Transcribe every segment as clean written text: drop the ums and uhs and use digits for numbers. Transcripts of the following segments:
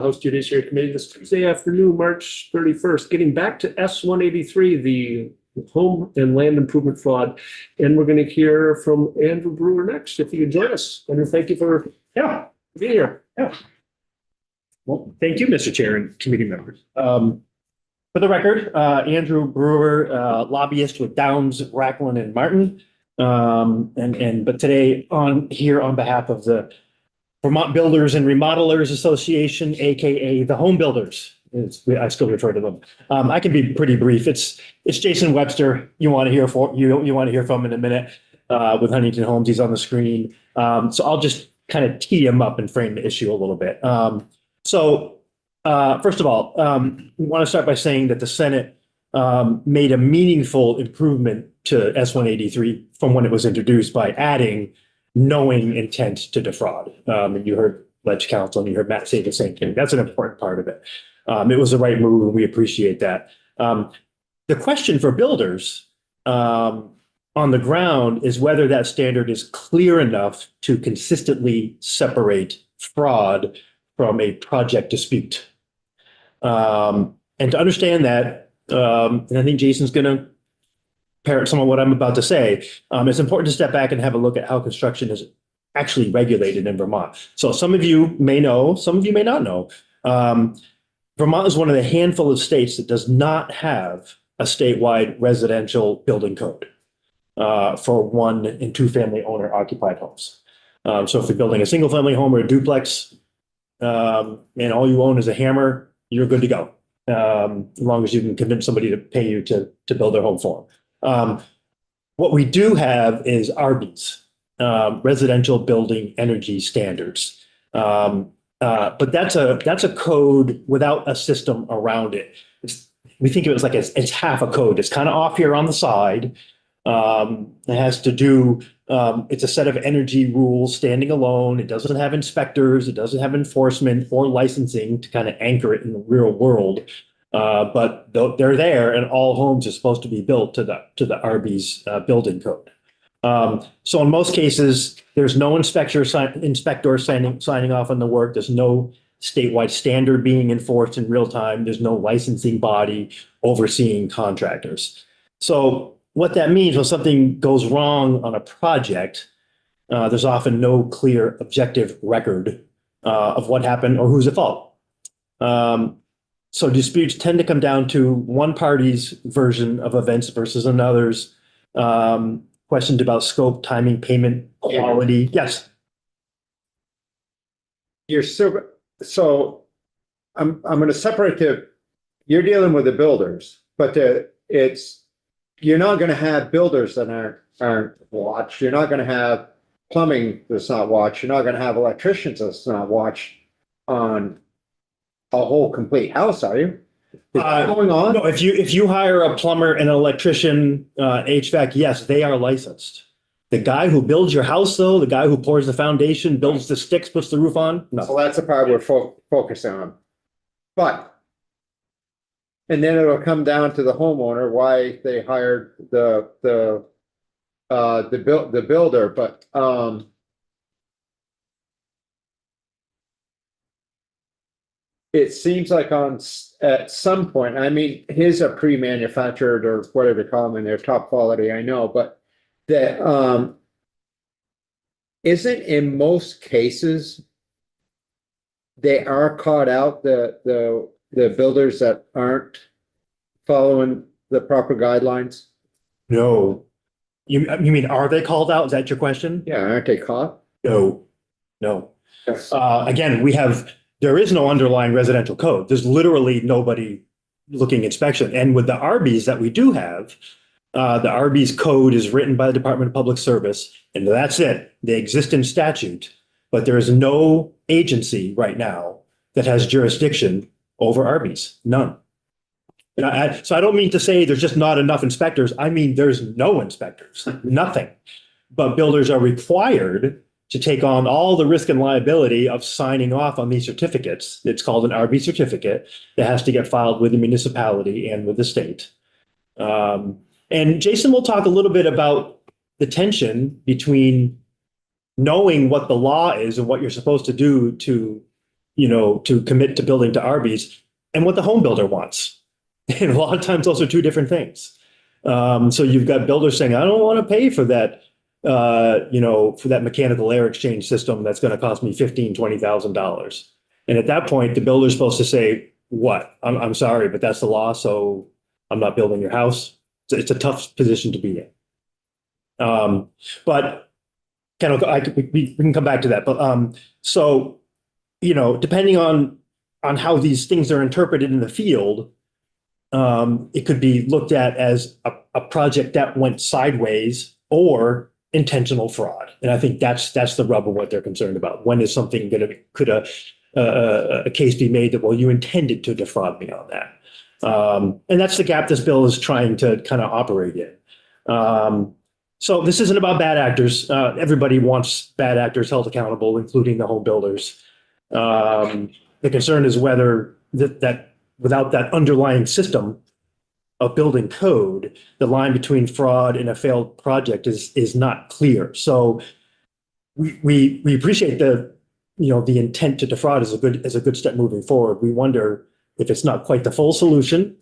House Judiciary Committee this Tuesday afternoon, March 31st, getting back to S-183, the home and land improvement fraud. And we're going to hear from Andrew Brewer next, if you could join us. Andrew, thank you for being here. Yeah. Well, thank you, Mr. Chair and committee members. For the record, Andrew Brewer, lobbyist with Downs, Racklin, and Martin. But today here on behalf of the Vermont Builders and Remodelers Association, aka the Home Builders, I still refer to them. I can be pretty brief. It's Jason Webster. You want to hear from in a minute with Huntington Homes. He's on the screen. So I'll just kind of tee him up and frame the issue a little bit. First of all, we want to start by saying that the Senate made a meaningful improvement to S-183 from when it was introduced by adding knowing intent to defraud. And you heard Ledge Counsel and you heard Matt say the same thing. That's an important part of it. It was the right move, and we appreciate that. The question for builders on the ground is whether that standard is clear enough to consistently separate fraud from a project dispute. And to understand that, and I think Jason's going to parrot some of what I'm about to say, it's important to step back and have a look at how construction is actually regulated in Vermont. So some of you may know, some of you may not know. Vermont is one of the handful of states that does not have a statewide residential building code for 1 and 2 family owner occupied homes. So if you're building a single family home or a duplex, and all you own is a hammer, you're good to go. As long as you can convince somebody to pay you to build their home for them. What we do have is RBs, Residential Building Energy Standards. But that's a code without a system around it. We think of it as like it's half a code. It's kind of off here on the side. It has to do, it's a set of energy rules standing alone. It doesn't have inspectors. It doesn't have enforcement or licensing to kind of anchor it in the real world. But they're there, and all homes are supposed to be built to the RB's building code. So in most cases, there's no inspector signing off on the work. There's no statewide standard being enforced in real time. There's no licensing body overseeing contractors. So what that means when something goes wrong on a project, there's often no clear objective record of what happened or who's at fault. So disputes tend to come down to one party's version of events versus another's. Questions about scope, timing, payment, quality. Yes. So I'm going to separate you're dealing with the builders, but you're not going to have builders that aren't watched. You're not going to have plumbing that's not watched. You're not going to have electricians that's not watched on a whole complete house, are you? Is that going on? No, if you hire a plumber and an electrician, HVAC, yes, they are licensed. The guy who builds your house, though, the guy who pours the foundation, builds the sticks, puts the roof on, no. So that's the part we're focusing on. And then it'll come down to the homeowner why they hired the builder, but it seems like at some point, I mean, his are pre-manufactured or whatever they call them, and they're top quality, I know, but that isn't in most cases they are caught out, the builders that aren't following the proper guidelines. No. You mean, are they called out? Is that your question? Yeah, aren't they caught? No. Yes. Again, there is no underlying residential code. There's literally nobody looking inspection. And with the RBs that we do have, the RB's code is written by the Department of Public Service, and that's it. They exist in statute, but there is no agency right now that has jurisdiction over RBs. None. So I don't mean to say there's just not enough inspectors. I mean, there's no inspectors, nothing. But builders are required to take on all the risk and liability of signing off on these certificates. It's called an RB certificate that has to get filed with the municipality and with the state. And Jason will talk a little bit about the tension between knowing what the law is and what you're supposed to do to, to commit to building to Arby's and what the home builder wants. And a lot of times those are two different things. So you've got builders saying, I don't want to pay for that, for that mechanical air exchange system that's going to cost me $15,000, $20,000. And at that point, the builder's supposed to say, what? I'm sorry, but that's the law, so I'm not building your house. It's a tough position to be in. But we can come back to that. But so, depending on how these things are interpreted in the field, it could be looked at as a project that went sideways or intentional fraud. And I think that's the rub of what they're concerned about. When is something could a case be made that, well, you intended to defraud me on that? And that's the gap this bill is trying to kind of operate in. So this isn't about bad actors. Everybody wants bad actors held accountable, including the home builders. The concern is whether that without that underlying system of building code, the line between fraud and a failed project is not clear. So we appreciate the intent to defraud is a good step moving forward. We wonder if it's not quite the full solution.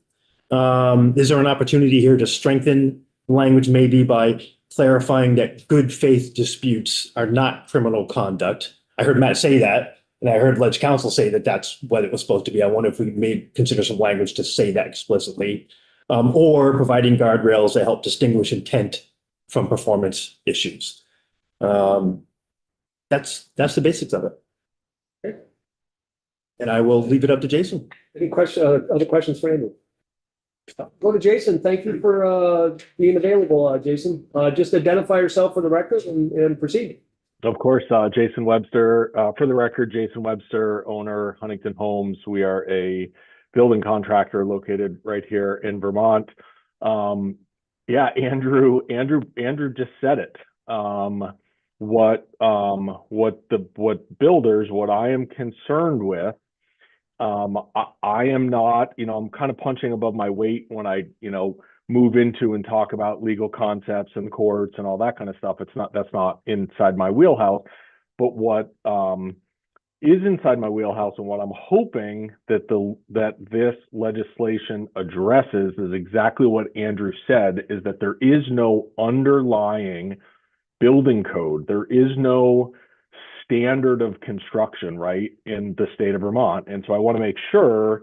Is there an opportunity here to strengthen language, maybe by clarifying that good faith disputes are not criminal conduct? I heard Matt say that, and I heard Ledge Counsel say that that's what it was supposed to be. I wonder if we may consider some language to say that explicitly, or providing guardrails that help distinguish intent from performance issues. That's the basics of it. Okay. And I will leave it up to Jason. Any other questions for Andrew? Go to Jason. Thank you for being available, Jason. Just identify yourself for the record and proceed. Of course, Jason Webster. For the record, Jason Webster, owner, Huntington Homes. We are a building contractor located right here in Vermont. Yeah, Andrew just said it. What builders, what I am concerned with, I am not, I'm kind of punching above my weight when I, move into and talk about legal concepts and courts and all that kind of stuff. That's not inside my wheelhouse. But what is inside my wheelhouse and what I'm hoping that this legislation addresses is exactly what Andrew said, is that there is no underlying building code. There is no standard of construction, right, in the state of Vermont. And so I want to make sure,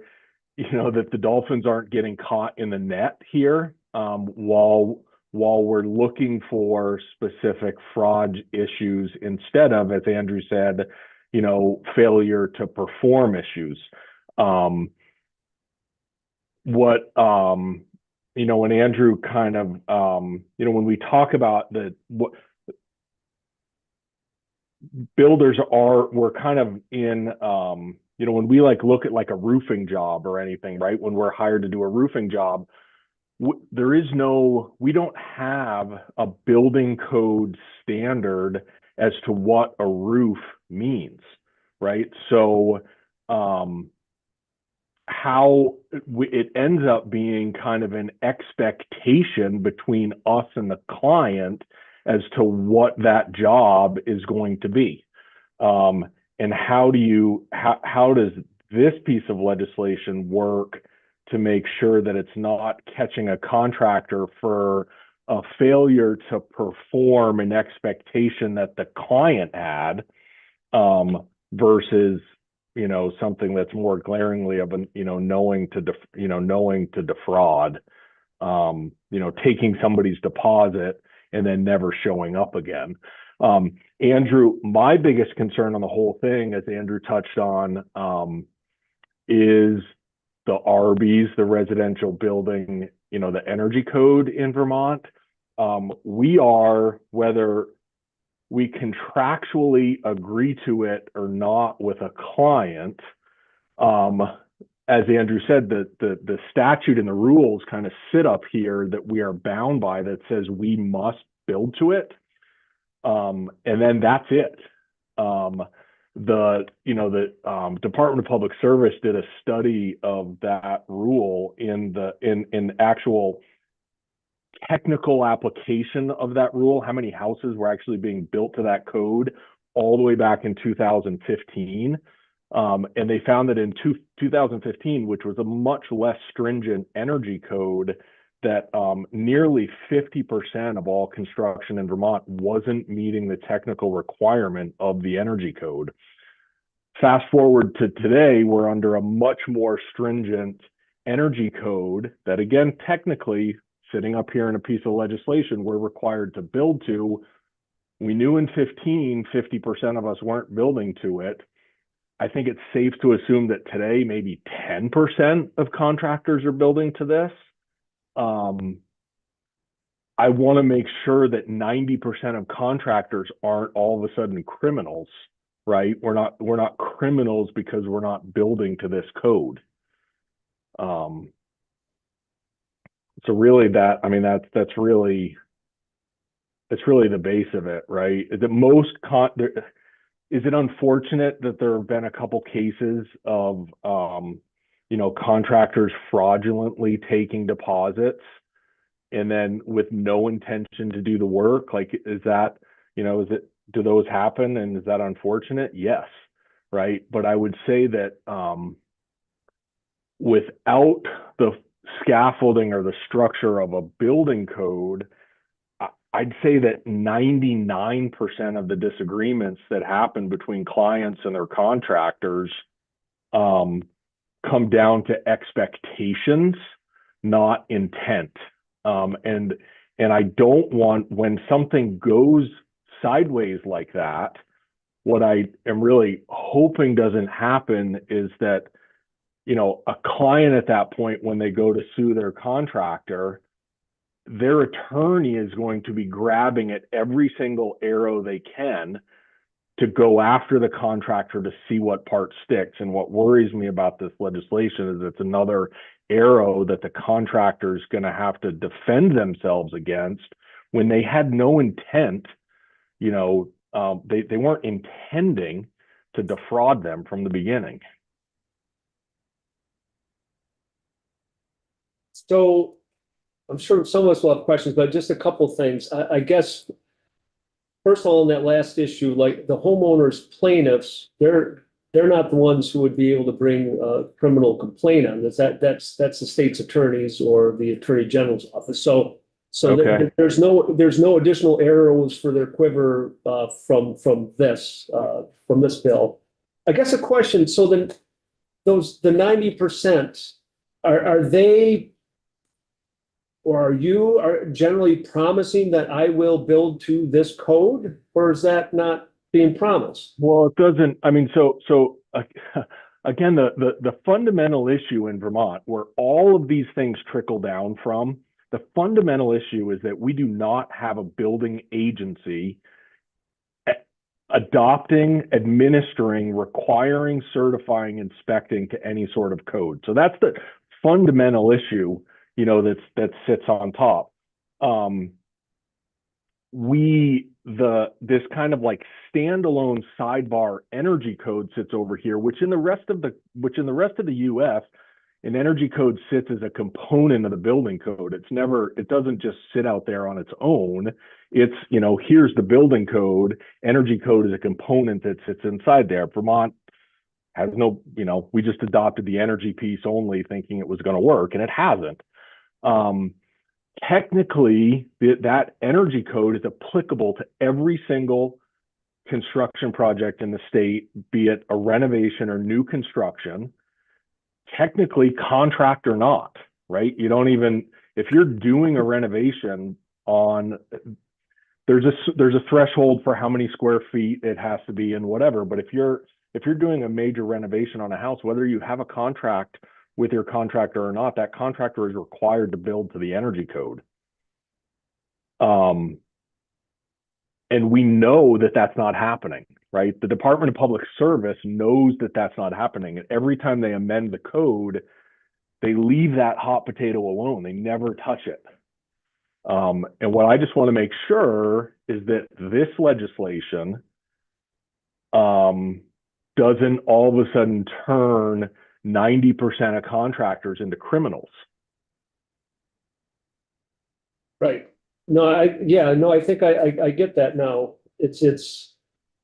that the Dolphins aren't getting caught in the net here, while we're looking for specific fraud issues instead of, as Andrew said, failure to perform issues. When Andrew kind of, when we talk about what builders we're kind of in, when we look at a roofing job or anything, right? When we're hired to do a roofing job, we don't have a building code standard as to what a roof means, right? So how it ends up being kind of an expectation between us and the client as to what that job is going to be. And how does this piece of legislation work to make sure that it's not catching a contractor for a failure to perform an expectation that the client had, versus something that's more glaringly of a knowing to defraud, taking somebody's deposit and then never showing up again. Andrew, my biggest concern on the whole thing, as Andrew touched on, is the RBs, the residential building, the energy code in Vermont. Whether we contractually agree to it or not with a client, as Andrew said, the statute and the rules kind of sit up here that we are bound by, that says we must build to it. And then that's it. The Department of Public Service did a study of that rule in actual technical application of that rule, how many houses were actually being built to that code all the way back in 2015. And they found that in 2015, which was a much less stringent energy code, that nearly 50% of all construction in Vermont wasn't meeting the technical requirement of the energy code. Fast forward to today, we're under a much more stringent energy code that, again, technically, sitting up here in a piece of legislation, we're required to build to. We knew in 15, 50% of us weren't building to it. I think it's safe to assume that today maybe 10% of contractors are building to this. I want to make sure that 90% of contractors aren't all of a sudden criminals, right? We're not criminals because we're not building to this code. So really that's really the base of it, right? Is it unfortunate that there have been a couple cases of contractors fraudulently taking deposits and then with no intention to do the work? Like, do those happen, and is that unfortunate? Yes, right. But I would say that without the scaffolding or the structure of a building code, I'd say that 99% of the disagreements that happen between clients and their contractors come down to expectations, not intent. And I don't want, when something goes sideways like that, what I am really hoping doesn't happen is that, a client at that point, when they go to sue their contractor, their attorney is going to be grabbing at every single arrow they can to go after the contractor to see what part sticks. And what worries me about this legislation is it's another arrow that the contractor is going to have to defend themselves against when they had no intent. They weren't intending to defraud them from the beginning. So I'm sure some of us will have questions, but just a couple things. I guess, first of all, in that last issue, like the homeowners plaintiffs, they're not the ones who would be able to bring a criminal complaint on this. That's the state's attorneys or the attorney general's office. So Okay. there's no additional arrows for their quiver from this bill. I guess a question. So then the 90% are they? Or are you generally promising that I will build to this code, or is that not being promised? Well, it doesn't. I mean, again, the fundamental issue in Vermont, where all of these things trickle down from, the fundamental issue is that we do not have a building agency adopting, administering, requiring, certifying, inspecting to any sort of code. So that's the fundamental issue, that sits on top. This kind of like standalone sidebar energy code sits over here, which in the rest of the US, an energy code sits as a component of the building code. It doesn't just sit out there on its own. It's, here's the building code. Energy code is a component that sits inside there. Vermont has no, we just adopted the energy piece only, thinking it was going to work, and it hasn't. Technically, that energy code is applicable to every single construction project in the state, be it a renovation or new construction, technically contract or not, right? You don't even, if you're doing a renovation there's a threshold for how many square feet it has to be and whatever. But if you're doing a major renovation on a house, whether you have a contract with your contractor or not, that contractor is required to build to the energy code. And we know that that's not happening, right? The Department of Public Service knows that that's not happening. And every time they amend the code, they leave that hot potato alone. They never touch it. And what I just want to make sure is that this legislation doesn't all of a sudden turn 90% of contractors into criminals. Right. No, I think I get that now. It's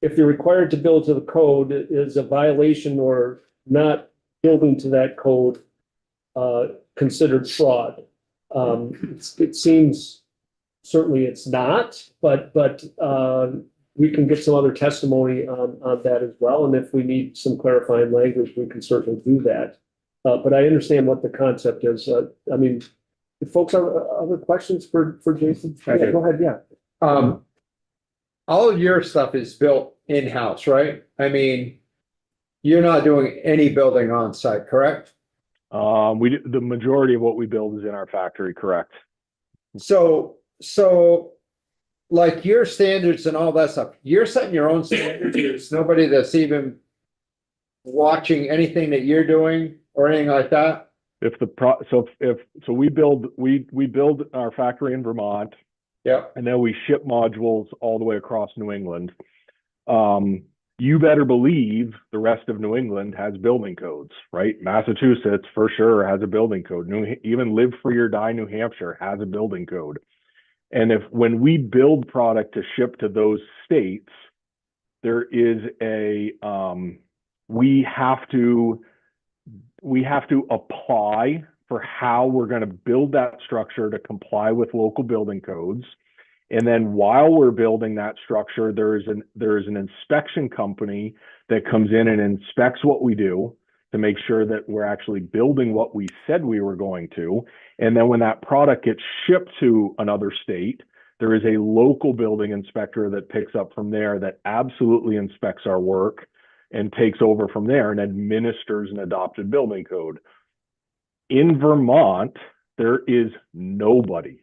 if you're required to build to the code, is a violation or not building to that code considered fraud? It seems certainly it's not, but we can get some other testimony on that as well. And if we need some clarifying language, we can certainly do that. But I understand what the concept is. I mean, if folks have other questions for Jason? Yeah, go ahead, yeah. All of your stuff is built in-house, right? I mean, you're not doing any building on site, correct? The majority of what we build is in our factory, correct? So like your standards and all that stuff, you're setting your own standards. There's nobody that's even watching anything that you're doing or anything like that. So we build our factory in Vermont. Yeah. And then we ship modules all the way across New England. You better believe the rest of New England has building codes, right? Massachusetts for sure has a building code. Even Live Free or Die New Hampshire has a building code. And when we build product to ship to those states, there is we have to apply for how we're going to build that structure to comply with local building codes. And then while we're building that structure, there is an inspection company that comes in and inspects what we do to make sure that we're actually building what we said we were going to. And then when that product gets shipped to another state, there is a local building inspector that picks up from there that absolutely inspects our work and takes over from there and administers an adopted building code. In Vermont, there is nobody.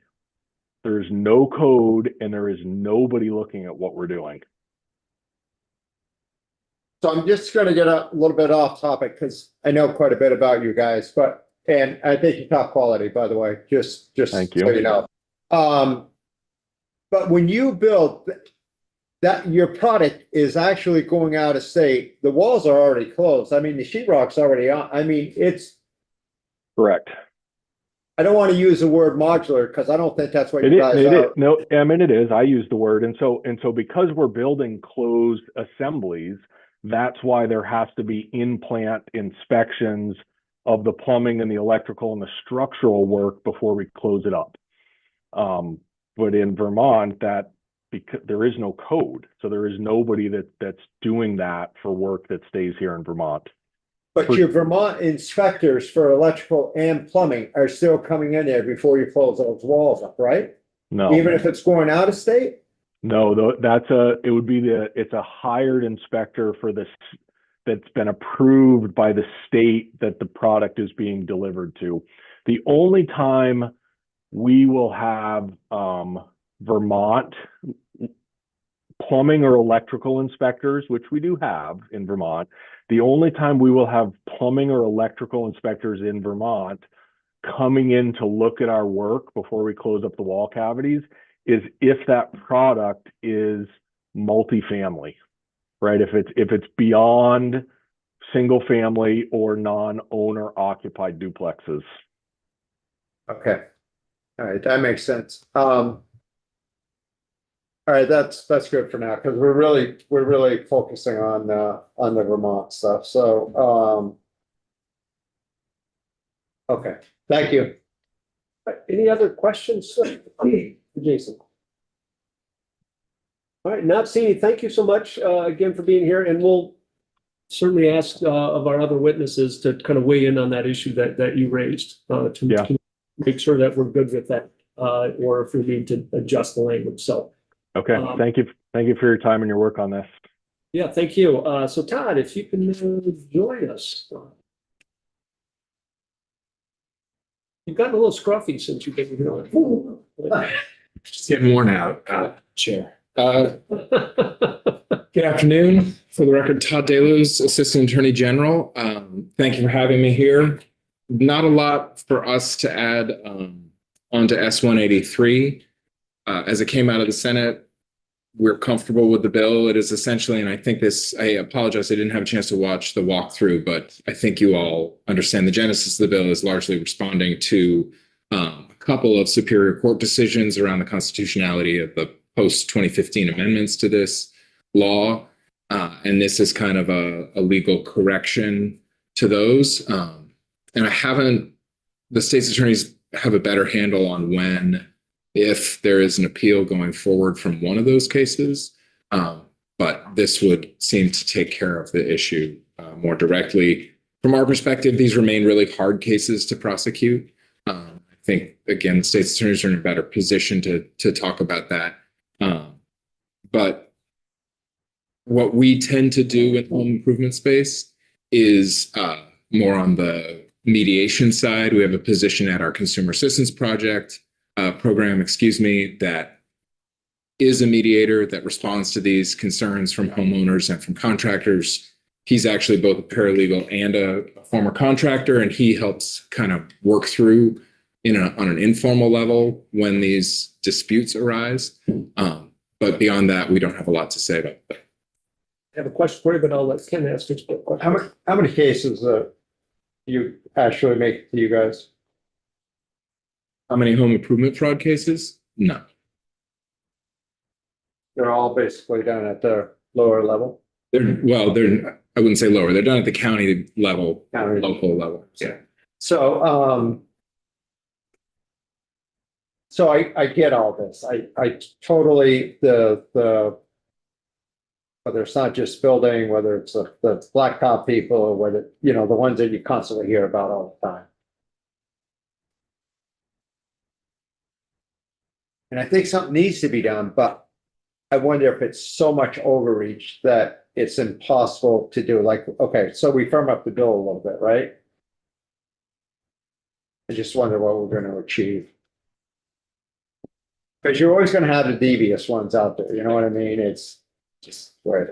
There's no code and there is nobody looking at what we're doing. So I'm just going to get a little bit off topic because I know quite a bit about you guys, and I think you're top quality, by the way, just Thank you. so you know. But when you build that, your product is actually going out of state, the walls are already closed. I mean, the sheetrock's already on. I mean, it's correct. I don't want to use the word modular because I don't think that's what you guys are. No, I mean, it is. I use the word. And so because we're building closed assemblies, that's why there has to be in-plant inspections of the plumbing and the electrical and the structural work before we close it up. But in Vermont, because there is no code, so there is nobody that's doing that for work that stays here in Vermont. But your Vermont inspectors for electrical and plumbing are still coming in there before you close those walls up, right? No. Even if it's going out of state? No, it's a hired inspector for this that's been approved by the state that the product is being delivered to. The only time we will have Vermont plumbing or electrical inspectors, which we do have in Vermont, the only time we will have plumbing or electrical inspectors in Vermont coming in to look at our work before we close up the wall cavities is if that product is multifamily, right? If it's beyond single family or non-owner occupied duplexes. Okay. All right, that makes sense. All right, that's good for now because we're really focusing on the Vermont stuff. So okay, thank you. Any other questions, Jason? All right, Natsini, thank you so much again for being here, and we'll certainly ask of our other witnesses to kind of weigh in on that issue that you raised to make sure that we're good with that, or if we need to adjust the language. So. Okay, thank you for your time and your work on this. Yeah, thank you. So Todd, if you can join us. You've gotten a little scruffy since you've been here. Just getting worn out, Chair. Good afternoon. For the record, Todd Delos, Assistant Attorney General. Thank you for having me here. Not a lot for us to add onto S-183. As it came out of the Senate, we're comfortable with the bill. It is essentially, and I think I apologize, I didn't have a chance to watch the walkthrough, but I think you all understand the genesis of the bill is largely responding to a couple of Superior Court decisions around the constitutionality of the post-2015 amendments to this law. And this is kind of a legal correction to those. And the state's attorneys have a better handle on if there is an appeal going forward from one of those cases. But this would seem to take care of the issue more directly. From our perspective, these remain really hard cases to prosecute. I think, again, the state's attorneys are in a better position to talk about that. But what we tend to do in home improvement space is more on the mediation side. We have a position at our consumer assistance program, that is a mediator that responds to these concerns from homeowners and from contractors. He's actually both a paralegal and a former contractor, and he helps kind of work through on an informal level when these disputes arise. But beyond that, we don't have a lot to say about that. I have a question for you, but I'll let Ken ask his question. How many cases you actually make to you guys? How many home improvement fraud cases? None. They're all basically done at the lower level? I wouldn't say lower. They're done at the county level, local level. Yeah. So, I get all this. I totally, whether it's not just building, whether it's the blacktop people, or whether, the ones that you constantly hear about all the time. And I think something needs to be done, but I wonder if it's so much overreach that it's impossible to do. Like, okay, so we firm up the bill a little bit, right? I just wonder what we're going to achieve. Because you're always going to have the devious ones out there. You know what I mean? It's just right.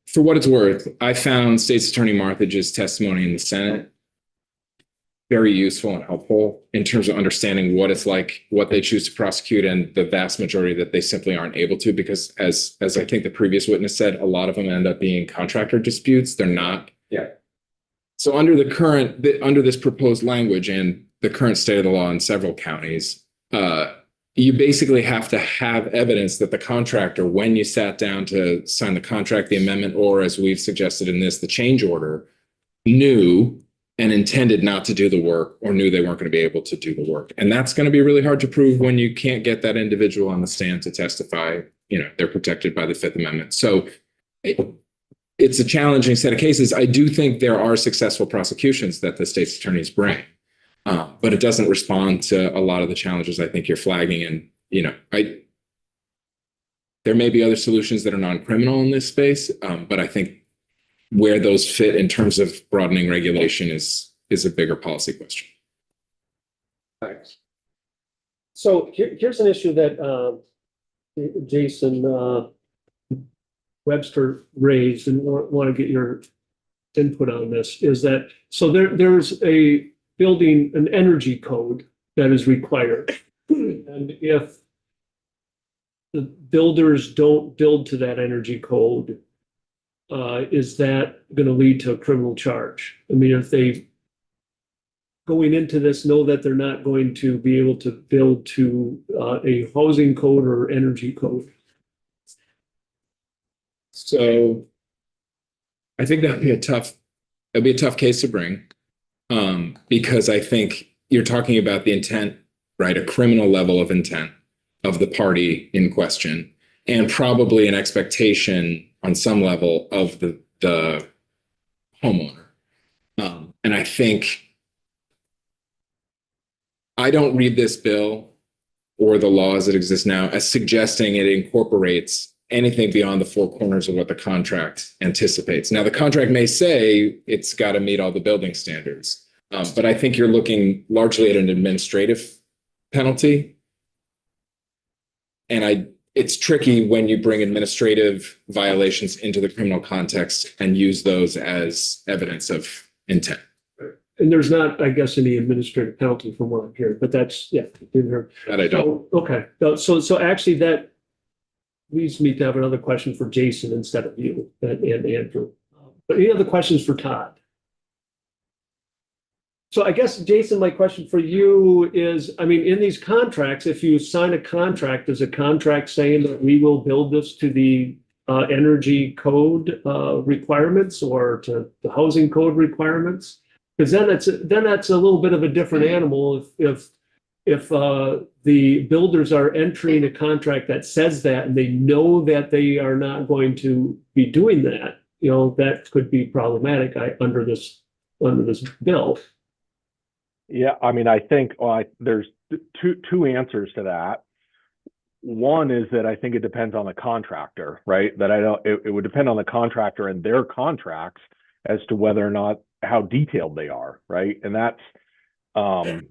For what it's worth, I found State's Attorney Marthage's testimony in the Senate very useful and helpful in terms of understanding what it's like, what they choose to prosecute, and the vast majority that they simply aren't able to, because as I think the previous witness said, a lot of them end up being contractor disputes. They're not. Yeah. So under this proposed language and the current state of the law in several counties, you basically have to have evidence that the contractor, when you sat down to sign the contract, the amendment, or as we've suggested in this, the change order, knew and intended not to do the work, or knew they weren't going to be able to do the work. And that's going to be really hard to prove when you can't get that individual on the stand to testify. They're protected by the Fifth Amendment. So it's a challenging set of cases. I do think there are successful prosecutions that the state's attorneys bring, but it doesn't respond to a lot of the challenges I think you're flagging. And, there may be other solutions that are non-criminal in this space, but I think where those fit in terms of broadening regulation is a bigger policy question. Thanks. So here's an issue that Jason Webster raised, and want to get your input on this, is that, so there's an energy code that is required. And if the builders don't build to that energy code, is that going to lead to a criminal charge? I mean, if they going into this know that they're not going to be able to build to a housing code or energy code? So I think that'd be a tough case to bring, because I think you're talking about the intent, right? A criminal level of intent of the party in question, and probably an expectation on some level of the homeowner. And I think I don't read this bill or the laws that exist now as suggesting it incorporates anything beyond the four corners of what the contract anticipates. Now, the contract may say it's got to meet all the building standards, but I think you're looking largely at an administrative penalty. And it's tricky when you bring administrative violations into the criminal context and use those as evidence of intent. And there's not, I guess, any administrative penalty from what I'm hearing, but that's, yeah. That I don't. Okay. So actually that leads me to have another question for Jason instead of you and Andrew. But any other questions for Todd? So I guess, Jason, my question for you is, I mean, in these contracts, if you sign a contract, is a contract saying that we will build this to the energy code requirements or to the housing code requirements. Because then that's a little bit of a different animal if the builders are entering a contract that says that and they know that they are not going to be doing that, that could be problematic under this bill. Yeah, I mean, I think there's two answers to that. One is that I think it depends on the contractor, right? That it would depend on the contractor and their contracts as to whether or not how detailed they are, right? And that's and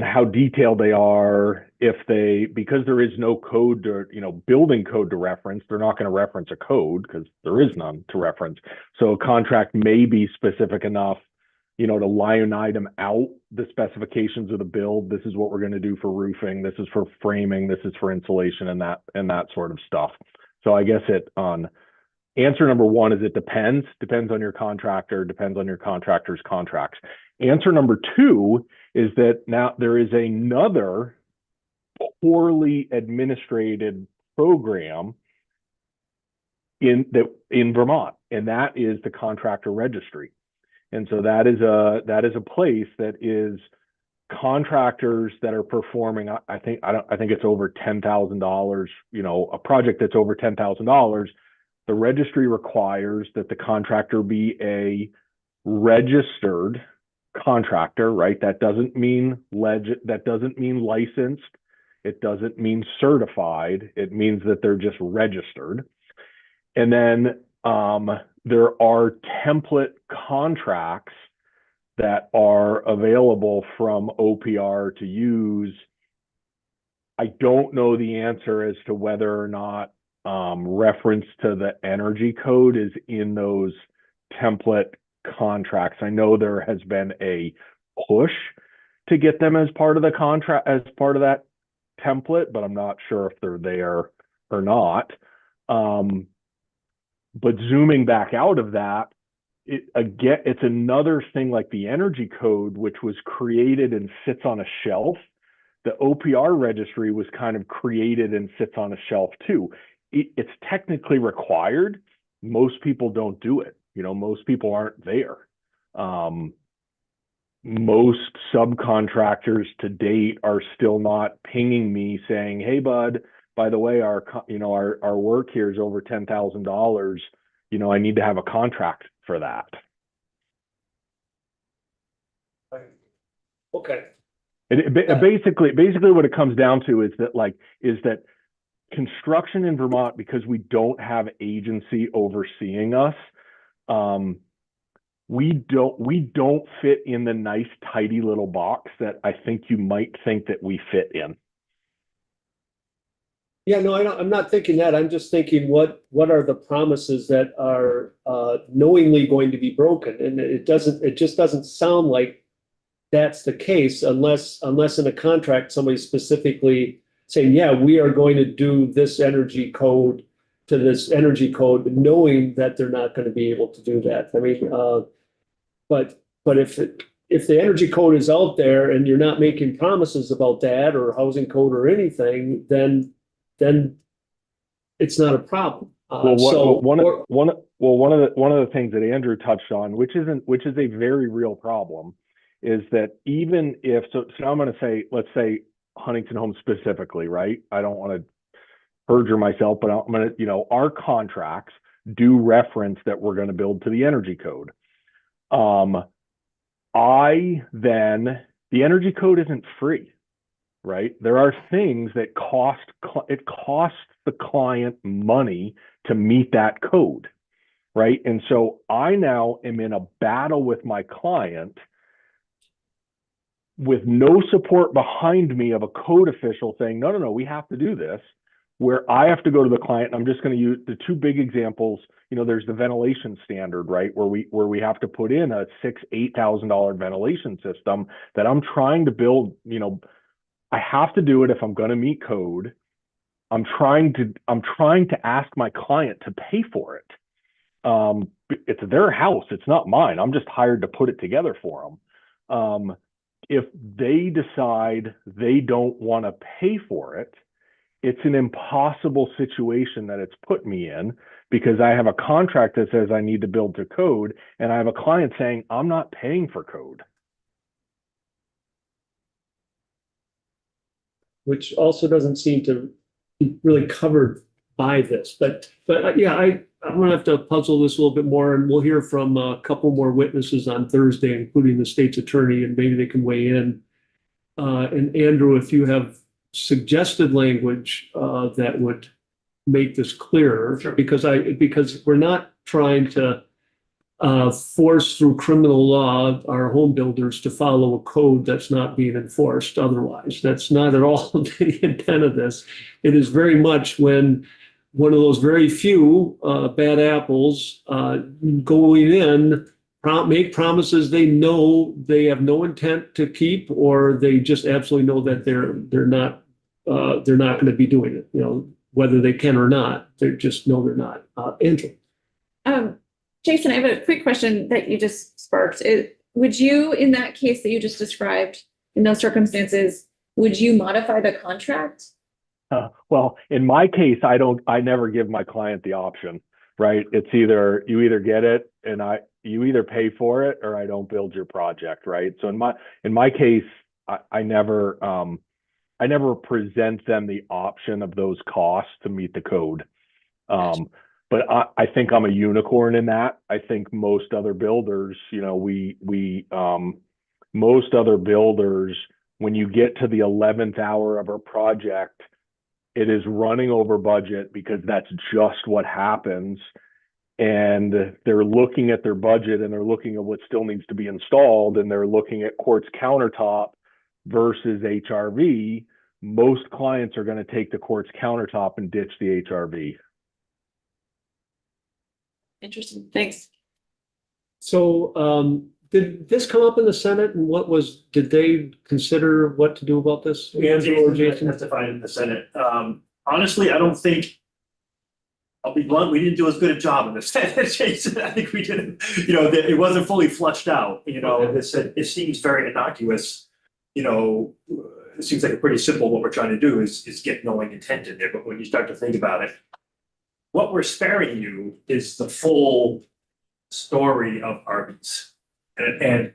how detailed they are because there is no code to, building code to reference, they're not going to reference a code because there is none to reference. So a contract may be specific enough, to line item out the specifications of the build. This is what we're going to do for roofing. This is for framing. This is for insulation and that sort of stuff. So I guess answer number one is it depends on your contractor, depends on your contractor's contracts. Answer number two is that now there is another poorly administrated program in Vermont, and that is the contractor registry. And so that is a place that is contractors that are performing, I think it's over $10,000, a project that's over $10,000. The registry requires that the contractor be a registered contractor, right? That doesn't mean licensed. It doesn't mean certified. It means that they're just registered. And then there are template contracts that are available from OPR to use. I don't know the answer as to whether or not reference to the energy code is in those template contracts. I know there has been a push to get them as part of the contract, as part of that template, but I'm not sure if they're there or not. But zooming back out of that, it's another thing like the energy code, which was created and sits on a shelf. The OPR registry was kind of created and sits on a shelf too. It's technically required. Most people don't do it. Most people aren't there. Most subcontractors to date are still not pinging me saying, "Hey, bud, by the way, our work here is over $10,000. I need to have a contract for that." Okay. Basically what it comes down to is that construction in Vermont, because we don't have agency overseeing us, we don't fit in the nice tidy little box that I think you might think that we fit in. Yeah, no, I'm not thinking that. I'm just thinking what are the promises that are knowingly going to be broken? And it just doesn't sound like that's the case unless in a contract somebody's specifically saying, yeah, we are going to do this energy code to this energy code, knowing that they're not going to be able to do that. I mean, but if the energy code is out there and you're not making promises about that or housing code or anything, then it's not a problem. One of the things that Andrew touched on, which is a very real problem, is that even if so I'm going to say, let's say Huntington Homes specifically, right? I don't want to perjure myself, but I'm going to, our contracts do reference that we're going to build to the energy code. The energy code isn't free, right? There are things that costs the client money to meet that code, right? And so I now am in a battle with my client with no support behind me of a code official saying, no, we have to do this, where I have to go to the client. And I'm just going to use the two big examples. There's the ventilation standard, right? Where we have to put in a $8,000 ventilation system that I'm trying to build. I have to do it if I'm going to meet code. I'm trying to ask my client to pay for it. It's their house. It's not mine. I'm just hired to put it together for them. If they decide they don't want to pay for it, it's an impossible situation that it's put me in because I have a contract that says I need to build to code, and I have a client saying, I'm not paying for code. Which also doesn't seem to be really covered by this. But yeah, I'm gonna have to puzzle this a little bit more, and we'll hear from a couple more witnesses on Thursday, including the state's attorney, and maybe they can weigh in. And Andrew, if you have suggested language that would make this clearer, Sure. because we're not trying to force through criminal law our home builders to follow a code that's not being enforced otherwise. That's not at all the intent of this. It is very much when one of those very few bad apples going in make promises they know they have no intent to keep, or they just absolutely know that they're not going to be doing it. You know, whether they can or not, they just know they're not. Andrew. Jason, I have a quick question that you just sparked. Would you, in that case that you just described, in those circumstances, would you modify the contract? Well, in my case, I never give my client the option, right? It's either you either get it and you either pay for it or I don't build your project, right? So in my case, I never present them the option of those costs to meet the code. But I think I'm a unicorn in that. I think most other builders, you know, most other builders, when you get to the 11th hour of a project, it is running over budget because that's just what happens. And they're looking at their budget and they're looking at what still needs to be installed, and they're looking at quartz countertop versus HRV. Most clients are going to take the quartz countertop and ditch the HRV. Interesting. Thanks. So did this come up in the Senate, and did they consider what to do about this? Andrew or Jason? Testified in the Senate. Honestly, I don't think, I'll be blunt, we didn't do as good a job in the Senate, Jason. I think we didn't, you know, it wasn't fully flushed out. You know, it seems very innocuous. You know, it seems like a pretty simple, what we're trying to do is get knowing intent in there. But when you start to think about it, what we're sparing you is the full story of Arby's. And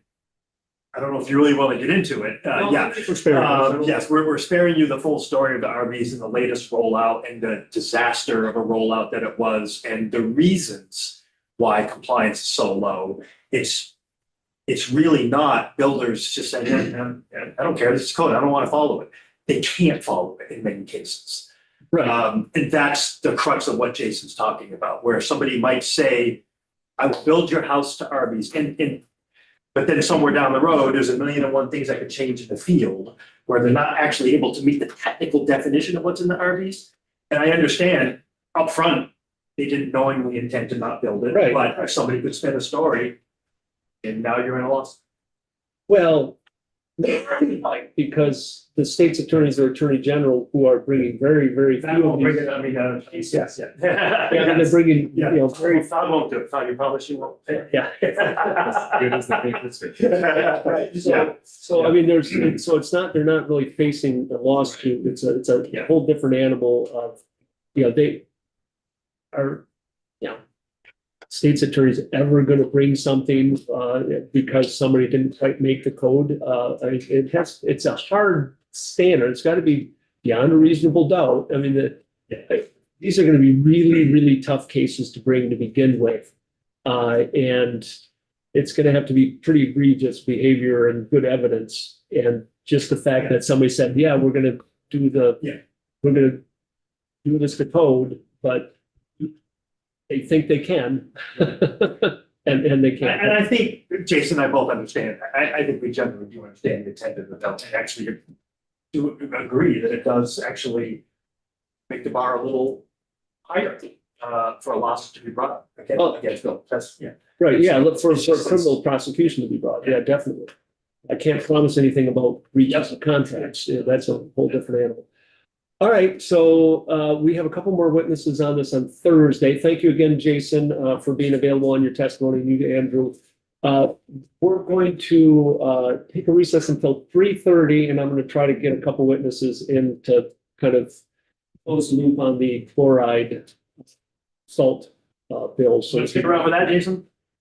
I don't know if you really want to get into it. Yes, we're sparing you the full story of the Arby's and the latest rollout and the disaster of a rollout that it was, and the reasons why compliance is so low. It's really not builders just saying, I don't care, this is code, I don't want to follow it. They can't follow it in many cases. Right. And that's the crux of what Jason's talking about, where somebody might say, I will build your house to Arby's, but then somewhere down the road, there's 1,000,001 things that could change in the field where they're not actually able to meet the technical definition of what's in the Arby's. And I understand upfront, they didn't knowingly intend to not build it, Right. But somebody could spin a story and now you're in a loss. Well, because the state's attorneys or attorney general who are bringing very, very That few won't of bring these. it, I mean, yes. Yeah, and they're bringing, you know, very, I won't do it, I promise you won't. yeah. Good as the big district. Yeah. So I mean, it's not, they're not really facing a lawsuit. It's a whole different animal of, you know, they are, you know, state's attorneys ever going to bring something because somebody didn't quite make the code. It's a hard standard. It's got to be beyond a reasonable doubt. I mean, these are going to be really, really tough cases to bring to begin with. And it's going to have to be pretty egregious behavior and good evidence. And just the fact that somebody said, yeah, we're going to do this to code, but they think they can, and they can't. And I think Jason and I both understand. I think we generally do understand the intent of the bill, and actually do agree that it does actually make the bar a little higher for a lawsuit to be brought against Bill. That's Right, yeah, look for criminal prosecution to be brought, yeah, definitely. I can't promise anything about breaches of contracts, yeah, that's a whole different animal. All right, so we have a couple more witnesses on this on Thursday. Thank you again, Jason, for being available on your testimony, and you, Andrew. We're going to take a recess until 3:30, and I'm going to try to get a couple witnesses in to kind of propose to move on the chloride salt bill. So Stick around for that, Jason?